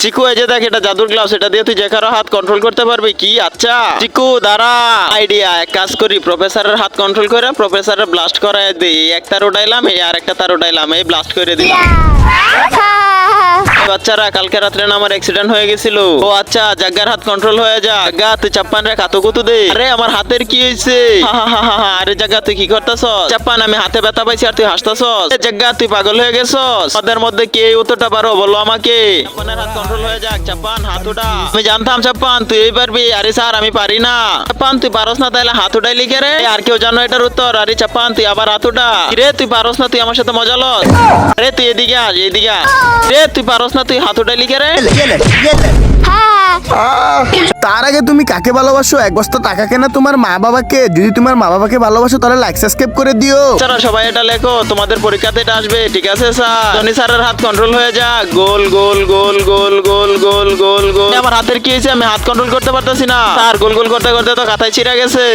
চিকু এই যে দেখ এটা জাদুর গ্লাভস, এটা দিয়ে তুই যে কারো হাত কন্ট্রোল করতে পারবি। কি আচ্ছা চিকু দাঁড়া, আইডিয়া এক কাজ করি, প্রফেসরের হাত কন্ট্রোল করে প্রফেসরের ব্লাস্ট করায় দিই। এক তার উঠাইলাম, এই আর একটা তার উঠাইলাম, এই ব্লাস্ট করে দিলাম। বাচ্চারা কালকে রাত্রে না আমার অ্যাক্সিডেন্ট হয়ে গেছিল। ও আচ্ছা জাগ্গার হাত কন্ট্রোল হয়ে যা। জাগ্গা তুই চাপ্পান রে কাতু কুতু দে। আরে আমার হাতের কি হয়েছে? আরে জাগ্গা তুই কি করতেছস? চাপ্পান আমি হাতে ব্যথা পাইছি আর তুই হাসতেছস। জাগ্গা তুই পাগল হয়ে গেছস? ওদের মধ্যে কে উত্তরটা পারো বলো আমাকে। চাপ্পানের হাত কন্ট্রোল হয়ে যাক। চাপ্পান হাত উঠা। আমি জানতাম চাপ্পান তুই এই পারবি। আরে স্যার আমি পারি না। চাপ্পান তুই পারস না তাহলে হাত উঠাই লিখে রে। আর কেউ জানো এটার উত্তর? আরে চাপ্পান তুই আবার হাত উঠা। রে তুই পারস না, তুই আমার সাথে মজা লস। আরে তুই এদিকে আস, এদিকে আস। রে তুই পারস না, তুই হাত উঠাই লিখে রে। তার আগে তুমি কাকে ভালোবাসো? এক বস্তা টাকা কেনা তোমার মা বাবাকে? যদি তোমার মা বাবাকে ভালোবাসো তাহলে লাইক সাবস্ক্রাইব করে দিও। বাচ্চারা সবাই এটা লেখো, তোমাদের পরীক্ষাতে এটা আসবে। ঠিক আছে স্যার? জনি স্যারের হাত কন্ট্রোল হয়ে যা। গোল গোল গোল গোল গোল গোল গোল গোল। আমার হাতের কি হয়েছে? আমি হাত কন্ট্রোল করতে পারতেছি না স্যার। গোল গোল করতে করতে তো কাঁথায় ছিঁড়ে গেছে।